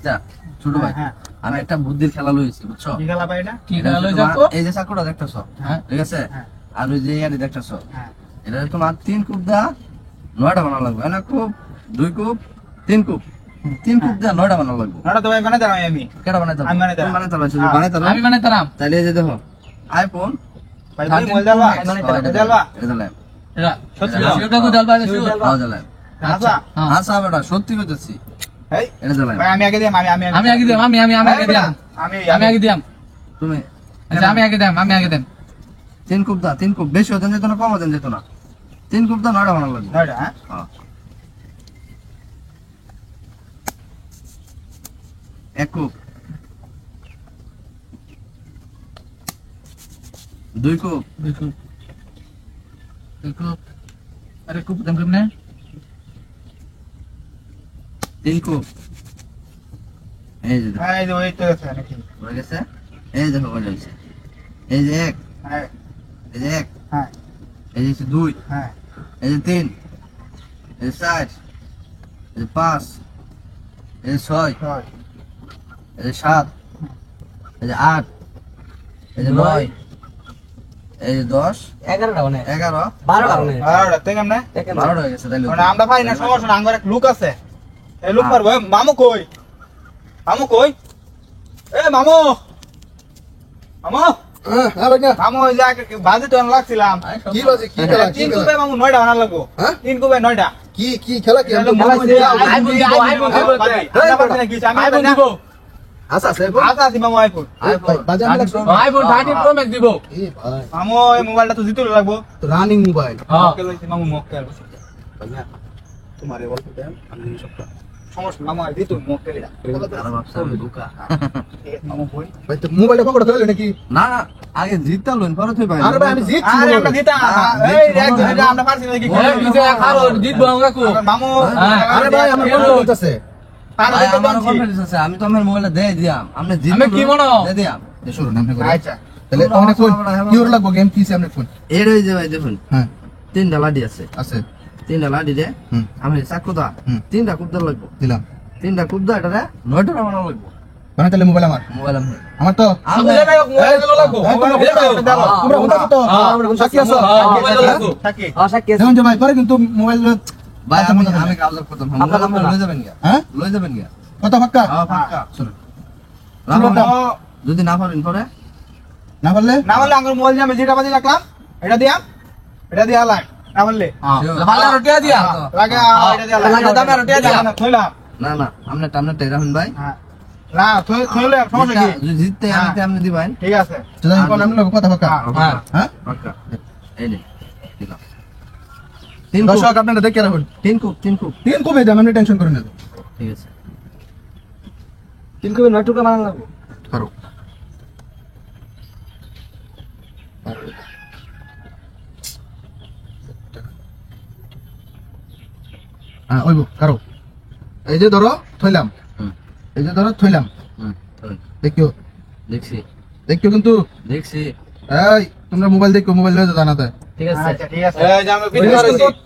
আচ্ছা ছোট ভাই আমি একটা বুদ্ধির খেলা লইছি বুঝছো? কি খেলা ভাই এটা? কি খেলা লইছো? এই যে চাকুটা দেখতেছো, হ্যাঁ ঠিক আছে? আর ওই যে ইয়ারি দেখতেছো, হ্যাঁ এটা তোমার 3 কূপ দা 9টা বানানো লাগবে। না কূপ 2 কূপ 3 কূপ 3 কূপ দা 9টা বানানো লাগবে। নটা তো ভাই বানাই দাও আমি কেডা বানাইতে আমি বানাই দাও বানাইতে আমি বানাইতাম। তাইলে এই যে দেখো আইফোন ভাই ভাই মোবাইল দাও দাও এটা লাইভ এটা সত্যি সেটা কো ডালবা দেছো। দাও লাইভ আচ্ছা আচ্ছা বেটা সত্যি কইতেছি এই এটা লাইভ ভাই আমি আগে দিই আমি আগে দিলাম আমি আগে দিলাম আমি আগে দিলাম। তুমি আচ্ছা আমি আগে দিলাম 3 কূপ দা 3 কূপ বেশি হতে যেত না কম হতে যেত না 3 কূপ দা 9টা বানানো লাগবে। নটা হ্যাঁ হ্যাঁ 1 কূপ 2 কূপ আরে কুপ দাম কেমনে? 3 কূপ এই যে দেখো, এই যে ওই তো আছে নাকি হয়ে গেছে। এই দেখো হয়ে গেছে। এই যে 1 হ্যাঁ এই যে 1 হ্যাঁ এই যে 2 হ্যাঁ এই যে 3 এই যে 4 এই যে 5 এই যে 6 ছয় এই যে 7 এই যে 8 এই যে 9 এই যে 10 11টা মানে 11 12টা মানে আরে তে কেমনে 12 হয়ে গেছে। তাইলে মানে আমরা ভাই না সমস্যা না আঙ্গর এক লুক আছে এই লুক পারবো মামু কই এ মামু হ্যাঁ ভাই না মামু ওই যে বাজে তো লাগছিলাম কি বাজে কি খেলা কি 3 খেলা কুবে মামু 9টা বানার লাগবো হ্যাঁ? 3 কুবে 9টা কি খেলা কি আমরা খেলা মোবাইল আইফোন দিব আচ্ছা আছে আচ্ছা আছে মামু আইফোন বাজে আমি লাগছো আইফোন 13 প্রো ম্যাক্স দিব। এ ভাই মামু এই মোবাইলটা তো জিতুল লাগবো রানিং মোবাইল হ্যাঁ মক্কেল হইছে মামু মক্কেল ভাই না তোমারে অল্প দেন আমি সবটা সমস্যা মামু জিতুল মক্কেল এটা আরে বাপসা আমি বোকা। মামু কই ভাই তো মোবাইলটা পকেটে ফেলে নাকি না না আগে জিততা লইন পরে তুই ভাই আরে ভাই আমি জিতছি আরে আমরা জিতা এই এক দুইটা আমরা পারছি নাকি ওই বিজে খারো জিতবো আমরা কো। মামু আরে ভাই আমার কথা বলতেছে ভাই আমার কনফিডেন্স আছে আমি তো আমার মোবাইলটা দেই দিয়াম আপনি জিত আমি কি মনো? দে দিয়াম শুরু নাম করে আচ্ছা তাহলে অনেক ফোন কি ওর লাগবো গেম কি সামনে ফোন এর ওই যে ভাই দেখুন হ্যাঁ 3টা লাডি আছে আছে 3টা লাডি দে হুম আমি চাকুদা হুম। 3টা কূপ দা লাগবে দিলাম 3টা কূপ দা এটা 9টা বানানো লাগবে মানে তাহলে মোবাইল আমার মোবাইল আমার তো আমি তোমরা বলছো তো সাক্ষী আছো থাকি আশা কি দেখুন যে ভাই পরে কিন্তু মোবাইল ভাই আমি কাউজার করতাম আমরা লই যাবেন গিয়া হ্যাঁ লই যাবেন গিয়া কত ফাক্কা হ্যাঁ পাক্কা শুনুন যদি না পারেন পরে না বললে না বললে আঙ্গুর মোবাইল দিয়ে আমি যেটা বাজে রাখলাম এটা দিয়া লাগ না বললে ভালো রটিয়া দিয়া লাগে এটা দিয়া লাগে দামে রটিয়া দিয়া থইলাম না না আমনে টাই রাখুন ভাই হ্যাঁ না থইলে সমস্যা কি যদি জিততে আমি তেমনি দিবেন ঠিক আছে তো জানি কোন নাম লোক কথা ফাক্কা হ্যাঁ হ্যাঁ পাক্কা এই নে দিলাম দর্শক আপনারা দেখে রাখুন 3 কূপ 3 কূপ তিন কমে দাম আপনি টেনশন করেন না ঠিক আছে 3 কবে 9 টাকা বানানো লাগবে। করো হ্যাঁ ওইবো করো এই যে ধরো থইলাম হুম এই যে ধরো থইলাম হুম ধরুন। দেখিও দেখছি দেখিও কিন্তু দেখছি এই তোমরা মোবাইল দেখো মোবাইল লয়ে জানাতে ঠিক আছে আচ্ছা ঠিক আছে এই যে আমি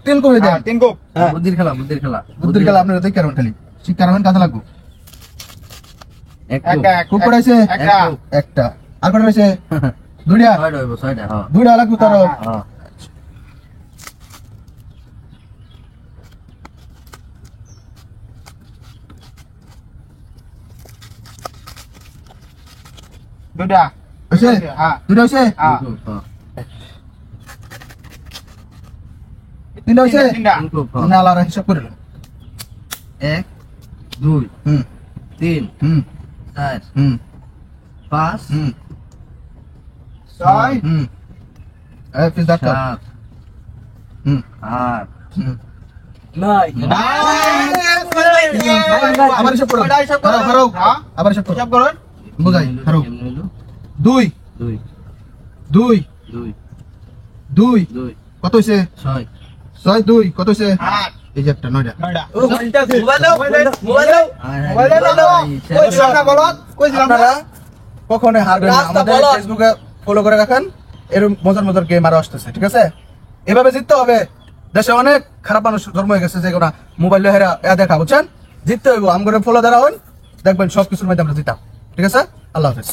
তিন কমে দেন তিন কুপ বুদ্ধির খেলা বুদ্ধির খেলা আপনারা দেখে রাখুন খালি শিক্ষা রাখুন কাজে লাগবো এক কূপ একটা খুব পড়াইছে একটা একটা আর কটা রয়েছে দুইটা ছয়টা হইব ছয়টা হ্যাঁ দুইটা লাগবে তার হ্যাঁ দুটা হয়েছে হ্যাঁ দুইটা হয়েছে হ্যাঁ তিন কূপ, হ্যাঁ। তিনটা হয়েছে তিনটা তিন কূপ, হ্যাঁ। না আলাদা হিসাব করে নাও। 1 2 হুম 3 হুম 4 হুম 5 হুম ছয় হুম এই পিস দাও 7 হুম 8 হুম নাই আবার হিসাব করো করো আবার হিসাব করো হিসাব করুন বুঝাই করো কেমনে হইলো? 2 2 2 2 2 2 কত হইছে 6 6 2 কত হইছে আট এই যে একটা 9টা নয়টা মোবাইল দাও মোবাইল দাও মোবাইল দাও কই ছিলাম বলো কই ছিলাম আপনারা কখনো হারবেন না রাস্তা আমাদের বলো। ফেসবুকে ফলো করে রাখেন এরকম মজার মজার গেম আরো আসতেছে ঠিক আছে এভাবে জিততে হবে দেশে অনেক খারাপ মানুষ জন্ম হয়ে গেছে যে ওরা মোবাইল হেরা দেখা বুঝছেন জিততে হইব আমগরে ফলো দেওয়া হন দেখবেন সবকিছুর মধ্যে আমরা জিতাম। ঠিক আছে, আল্লাহ হাফেজ।